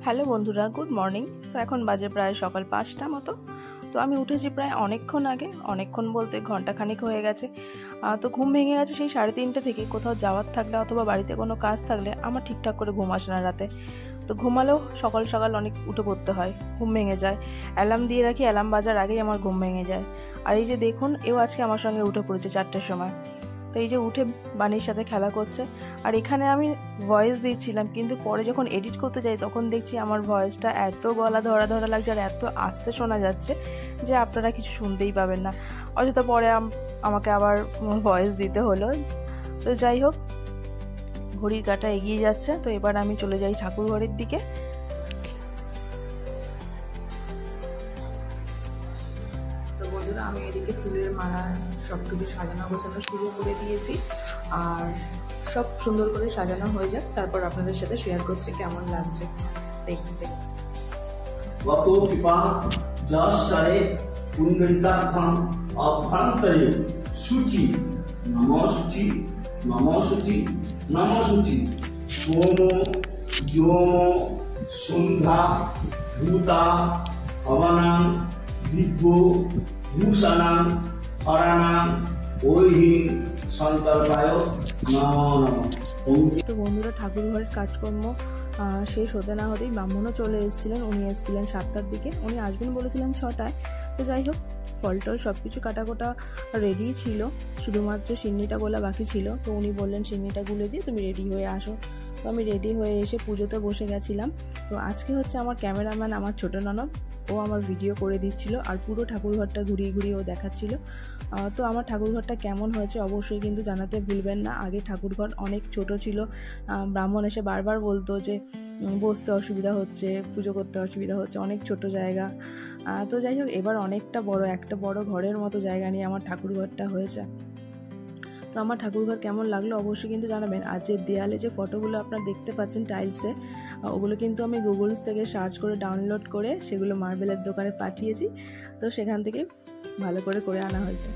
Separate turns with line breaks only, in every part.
Hello বন্ধুরা, good morning. তো এখন বাজে প্রায় সকাল 5টা মতো। তো আমি উঠেছি প্রায় অনেকক্ষণ আগে, অনেকক্ষণ বলতে ঘন্টাখানিক হয়ে গেছে। তো ঘুম ভেঙে গেছে সেই 3:30 থেকে। কোথাও যাওয়ার থাকলে অথবা বাড়িতে কোনো কাজ থাকলে আমার ঠিকঠাক করে ঘুম আসে না রাতে। তো ঘুমালেও সকাল সকাল অনেক উঠে পড়তে হয়, ঘুম ভেঙে যায়। অ্যালার্ম দিয়ে রাখি, অ্যালার্ম বাজার আগেই আমার ঘুম ভেঙে যায়। আর এই যে দেখুন, এও আজকে আমার সঙ্গে উঠে পড়েছে 4টের সময়। তো এই যে উঠে বাণীর সাথে খেলা করছে। আর এখানে আমি ভয়েস দিচ্ছিলাম, কিন্তু পরে যখন এডিট করতে যাই তখন দেখছি আমার ভয়েসটা এত গলা ধরা ধরা লাগছে আর এত আস্তে শোনা যাচ্ছে যে আপনারা কিছু শুনতেই পাবেন না। অযথা পরে আমাকে আবার ভয়েস দিতে হলো। তো যাই হোক, ঘড়ির কাঁটা এগিয়ে যাচ্ছে। তো এবার আমি চলে যাই ঠাকুর ঘরের দিকে। তো বন্ধুরা, আমি এদিকে ফুলের মালা সব কিছু সাজানো গোছানো শুরু করে দিয়েছি। আর সব সুন্দর করে সাজানো হয়ে যাক, তারপর আপনাদের সাথে শেয়ার করছি কেমন লাগছে দেখতে।
গত কৃপা যশরে পুণ্ডরিকাক্ষং অভ্যন্তরে শুচি নমশুচি নমশুচি নমশুচি সোম যোম সন্ধ্যা ভূতা হবনাং দিব্য ভূষণাং হরানাং ঐহিং সন্তর্পায় নমো নমঃ।
তো বন্ধুরা, ঠাকুর ঘরের কাজকর্ম শেষ হতে না হতেই ব্রাহ্মণও চলে এসেছিলেন। উনি এসেছিলেন 7টার দিকে, উনি আসবেন বলেছিলেন 6টায়। তো যাই হোক, ফল টল সব কিছু কাটাকোটা রেডি ছিল, শুধুমাত্র সিন্নিটা গোলা বাকি ছিল। তো উনি বললেন সিন্নিটা গুলে দিয়ে তুমি রেডি হয়ে আসো। তো আমি রেডি হয়ে এসে পুজোতে বসে গেছিলাম। তো আজকে হচ্ছে আমার ক্যামেরাম্যান আমার ছোটো ননদ, ও আমার ভিডিও করে দিচ্ছিল আর পুরো ঠাকুরঘরটা ঘুরিয়ে ঘুরিয়ে ও দেখাচ্ছিল। তো আমার ঠাকুরঘরটা কেমন হয়েছে অবশ্যই কিন্তু জানাতে ভুলবেন না। আগে ঠাকুরঘর অনেক ছোট ছিল, ব্রাহ্মণ এসে বারবার বলতো যে বসতে অসুবিধা হচ্ছে, পুজো করতে অসুবিধা হচ্ছে, অনেক ছোট জায়গা। তো যাই হোক, এবার অনেকটা বড়, একটা বড় ঘরের মতো জায়গা নিয়ে আমার ঠাকুরঘরটা হয়েছে। তো আমার ঠাকুরঘর কেমন লাগলো অবশ্যই কিন্তু জানাবেন। আর যে দেয়ালে যে ফটোগুলো আপনারা দেখতে পাচ্ছেন টাইলসে, ওগুলো কিন্তু আমি গুগলস থেকে সার্চ করে ডাউনলোড করে সেগুলো মার্বেলের দোকানে পাঠিয়েছি। তো সেখান থেকে ভালো করে আনা হয়েছে।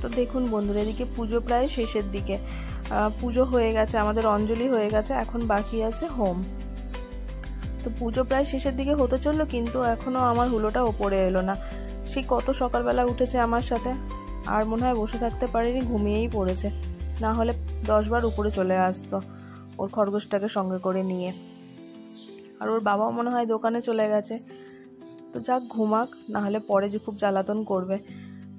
তো দেখুন বন্ধুরা, এদিকে পুজো প্রায় শেষের দিকে। পুজো হয়ে গেছে, আমাদের অঞ্জলি হয়ে গেছে, এখন বাকি আছে হোম। তো পুজো প্রায় শেষের দিকে হতে চললো, কিন্তু এখনও আমার হুলোটা ওপরে এলো না। সেই কত সকালবেলা উঠেছে আমার সাথে, আর মনে হয় বসে থাকতে পারেনি, ঘুমিয়েই পড়েছে। না হলে 10 বার উপরে চলে আসতো ওর খরগোশটাকে সঙ্গে করে নিয়ে। আর ওর বাবাও মনে হয় দোকানে চলে গেছে। তো যাক, ঘুমাক, না হলে পরে যে খুব জ্বালাতন করবে।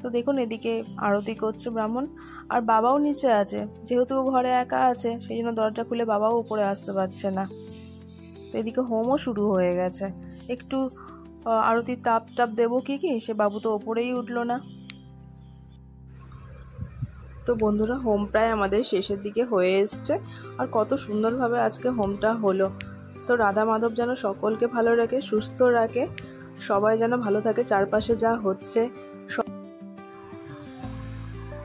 তো দেখুন, এদিকে আরতি করছে ব্রাহ্মণ, আর বাবাও নিচে আছে। যেহেতু ঘরে একা আছে, সেই জন্য দরজা খুলে বাবাও উপরে আসতে পারছে না। তো এদিকে হোমও শুরু হয়ে গেছে। একটু আরতির তাপ দেবো কি সে বাবু তো ওপরেই উঠলো না। তো বন্ধুরা, হোম প্রায় আমাদের শেষের দিকে হয়ে এসছে। আর কত সুন্দরভাবে আজকে হোমটা হলো। তো রাধা মাধব যেন সকলকে ভালো রাখে, সুস্থ রাখে, সবাই যেন ভালো থাকে, চারপাশে যা হচ্ছে।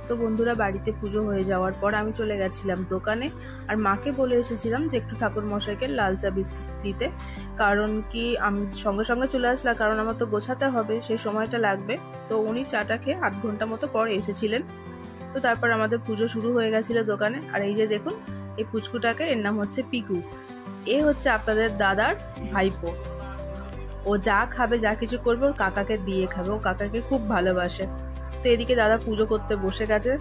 তো বন্ধুরা, বাড়িতে পুজো হয়ে যাওয়ার পর আমি চলে গেছিলাম দোকানে। আর মাকে বলে এসেছিলাম যে একটু ঠাকুর মশাইকে লাল চা বিস্কুট দিতে, কারণ কি আমি সঙ্গে সঙ্গে চলে আসলাম, কারণ আমার তো গোছাতে হবে, সেই সময়টা লাগবে। তো উনি চাটা খেয়ে 8 ঘন্টা মতো পর এসেছিলেন। তো তারপর আমাদের পুজো শুরু হয়ে গেছিল দোকানে। আর এই যে দেখুন, এই পুচকুটাকে, এর নাম হচ্ছে পিকু। এ হচ্ছে আপনাদের দাদার ভাইপো। ও যা খাবে, যা কিছু করবে, ওর কাকাকে দিয়ে খাবে, ও কাকাকে খুব ভালোবাসে। তো এদিকে দাদা পুজো করতে বসে গেছে,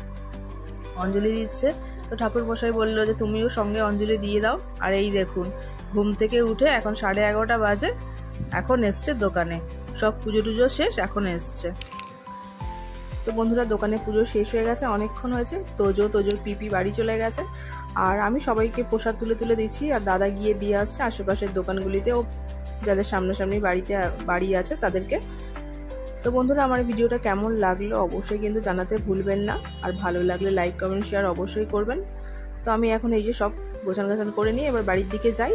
অঞ্জলি দিচ্ছে। তো ঠাকুর মশাই বললো যে তুমিও সঙ্গে অঞ্জলি দিয়ে দাও। আর এই দেখুন, ঘুম থেকে উঠে এখন 11:30 বাজে, এখন এসছে দোকানে। সব পুজো টুজো শেষ, এখন এসছে। তো বন্ধুরা, দোকানে পুজো শেষ হয়ে গেছে, অনেকক্ষণ হয়েছে। তোজোর পিপি বাড়ি চলে গেছে। আর আমি সবাইকে প্রসাদ তুলে দিচ্ছি, আর দাদা গিয়ে দিয়ে আসছে আশেপাশের দোকানগুলিতে, ও যাদের সামনাসামনি বাড়ি আছে তাদেরকে। তো বন্ধুরা, আমার ভিডিওটা কেমন লাগলো অবশ্যই কিন্তু জানাতে ভুলবেন না। আর ভালো লাগলে লাইক কমেন্ট শেয়ার অবশ্যই করবেন। তো আমি এখন এই যে সব গোছানো করে নিয়ে এবার বাড়ির দিকে যাই।